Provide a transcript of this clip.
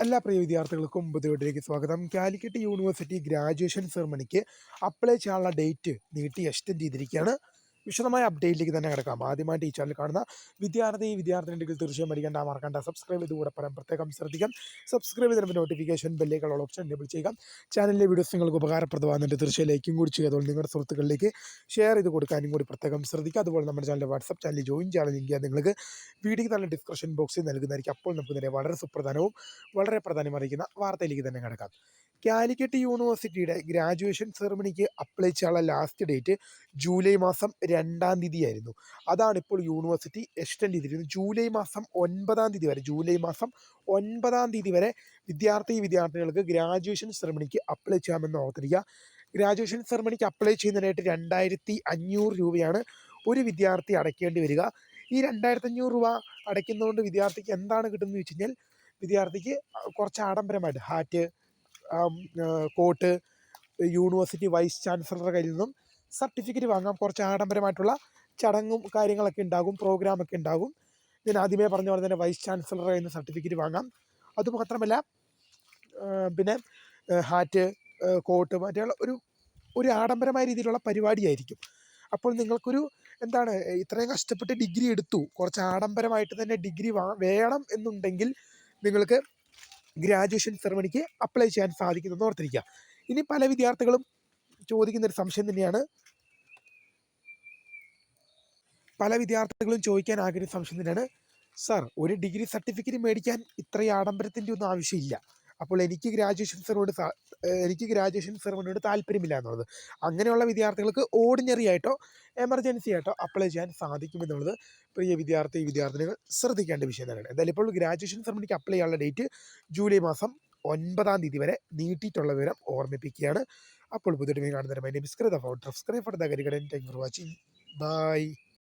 എല്ലാ പ്രിയ വിദ്യാർത്ഥികൾക്കും പുതിയവീട്ടിലേക്ക് സ്വാഗതം. കാലിക്കറ്റ് യൂണിവേഴ്സിറ്റി ഗ്രാജുവേഷൻ സെറമണിക്ക് അപ്ലൈ ചെയ്യാനുള്ള ഡേറ്റ് നീട്ടി എക്സ്റ്റെൻഡ് ചെയ്തിരിക്കുകയാണ്. വിശദമായ അപ്ഡേറ്റിലേക്ക് തന്നെ കിടക്കാം. ആദ്യമായിട്ട് ഈ ചാനൽ കാണുന്ന വിദ്യാർത്ഥിനിണ്ടെങ്കിൽ തീർച്ചയായും മറക്കണ്ട സബ്സ്ക്രൈബ് ചെയ്ത് കൂടെ പറയാൻ പ്രത്യേകം ശ്രദ്ധിക്കാം. സബ്സ്ക്രൈബ് ചെയ്തതിന് നോട്ടിഫിക്കേഷൻ ബെല്ലേക്കുള്ള ഓപ്ഷൻ എനേബിൾ ചെയ്യുക. ചാനലിലെ വീഡിയോസ് നിങ്ങൾക്ക് ഉപകാരപ്രദമാകുന്നുണ്ട് തീർച്ചയായും ലൈക്കും കൂടി ചെയ്യുക. അതുപോലെ നിങ്ങളുടെ സുഹൃത്തുക്കളിലേക്ക് ഷെയർ ചെയ്ത് കൊടുക്കാനും കൂടി പ്രത്യേകം ശ്രദ്ധിക്കുക. അതുപോലെ നമ്മുടെ ചാനലിലെ വാട്സപ്പ് ചാനലിൽ ജോയിൻ ചെയ്യാൻ ലിങ്ക് നിങ്ങൾക്ക് വീഡിയോയ്ക്ക് നല്ല ഡിസ്ക്രിപ്ഷൻ ബോക്സിൽ നൽകുന്നതായിരിക്കും. അപ്പോൾ നമുക്ക് നേരെ വളരെ സുപ്രധാനവും വളരെ പ്രാധാന്യമറിയിക്കുന്ന വാർത്തയിലേക്ക് തന്നെ കിടക്കാം. കാലിക്കറ്റ് യൂണിവേഴ്സിറ്റിയുടെ ഗ്രാജുവേഷൻ സെറമണിക്ക് അപ്ലൈ ചെയ്യാനുള്ള ലാസ്റ്റ് ഡേറ്റ് ജൂലൈ മാസം 2-ാം തീയതി ആയിരുന്നു. അതാണിപ്പോൾ യൂണിവേഴ്സിറ്റി എക്സ്റ്റെൻഡ് ചെയ്തിരിക്കുന്നത്. ജൂലൈ മാസം 9-ാം തീയതി വരെ വിദ്യാർത്ഥികൾക്ക് ഗ്രാജുവേഷൻ സെറമണിക്ക് അപ്ലൈ ചെയ്യാമെന്ന് ഓർത്തിരിക്കുക. ഗ്രാജുവേഷൻ സെറമണിക്ക് അപ്ലൈ ചെയ്യുന്നതിനായിട്ട് 2500 രൂപയാണ് ഒരു വിദ്യാർത്ഥി അടയ്ക്കേണ്ടി വരിക. ഈ 2500 രൂപ അടയ്ക്കുന്നതുകൊണ്ട് വിദ്യാർത്ഥിക്ക് എന്താണ് കിട്ടുന്നത് വെച്ച് കഴിഞ്ഞാൽ, വിദ്യാർത്ഥിക്ക് കുറച്ച് ആഡംബരമായിട്ട് ഹാറ്റ്, കോട്ട്, യൂണിവേഴ്സിറ്റി വൈസ് ചാൻസലറുടെ കയ്യിൽ നിന്നും സർട്ടിഫിക്കറ്റ് വാങ്ങാം. കുറച്ച് ആഡംബരമായിട്ടുള്ള ചടങ്ങും കാര്യങ്ങളൊക്കെ ഉണ്ടാകും, പ്രോഗ്രാമൊക്കെ ഉണ്ടാകും. ഞാൻ ആദ്യമേ പറഞ്ഞ പോലെ തന്നെ വൈസ് ചാൻസലറുടെ കയ്യിൽ നിന്ന് സർട്ടിഫിക്കറ്റ് വാങ്ങാം. അതുമാത്രമല്ല പിന്നെ ഹാറ്റ്, കോട്ട് മറ്റുള്ള ഒരു ആഡംബരമായ രീതിയിലുള്ള പരിപാടിയായിരിക്കും. അപ്പോൾ നിങ്ങൾക്കൊരു ഇത്രയും കഷ്ടപ്പെട്ട് ഡിഗ്രി എടുത്തു, കുറച്ച് ആഡംബരമായിട്ട് തന്നെ ഡിഗ്രി വേണം എന്നുണ്ടെങ്കിൽ നിങ്ങൾക്ക് ഗ്രാജുവേഷൻ സെറമണിക്ക് അപ്ലൈ ചെയ്യാൻ സാധിക്കുമെന്ന് ഓർത്തിരിക്കുക. ഇനി പല വിദ്യാർത്ഥികളും ചോദിക്കുന്നൊരു സംശയം തന്നെയാണ്, ചോദിക്കാൻ ആഗ്രഹിക്കുന്ന സംശയം തന്നെയാണ്, സാർ ഒരു ഡിഗ്രി സർട്ടിഫിക്കറ്റ് മേടിക്കാൻ ഇത്രയും ആഡംബരത്തിൻ്റെ ഒന്നും ആവശ്യമില്ല, അപ്പോൾ എനിക്ക് ഗ്രാജുവേഷൻ സെറമണിയോട് താല്പര്യമില്ല എന്നുള്ളത്. അങ്ങനെയുള്ള വിദ്യാർത്ഥികൾക്ക് ഓർഡിനറി ആയിട്ടോ എമർജൻസി ആയിട്ടോ അപ്ലൈ ചെയ്യാൻ സാധിക്കുമെന്നുള്ളത് പ്രിയ വിദ്യാർത്ഥിനികൾ ശ്രദ്ധിക്കേണ്ട വിഷയം തന്നെയാണ്. എന്തായാലും ഇപ്പോൾ ഗ്രാജുവേഷൻ സെറമണിക്ക് അപ്ലൈ ചെയ്യാനുള്ള ഡേറ്റ് ജൂലൈ മാസം 9-ാം തീയതി വരെ നീട്ടിയിട്ടുള്ള വിവരം ഓർമ്മിപ്പിക്കുകയാണ്. അപ്പോൾ പുതിയ കാണുന്നതിന് my name is Kritha. Subscribe for the കരികടൻ. Thank you for watching. By.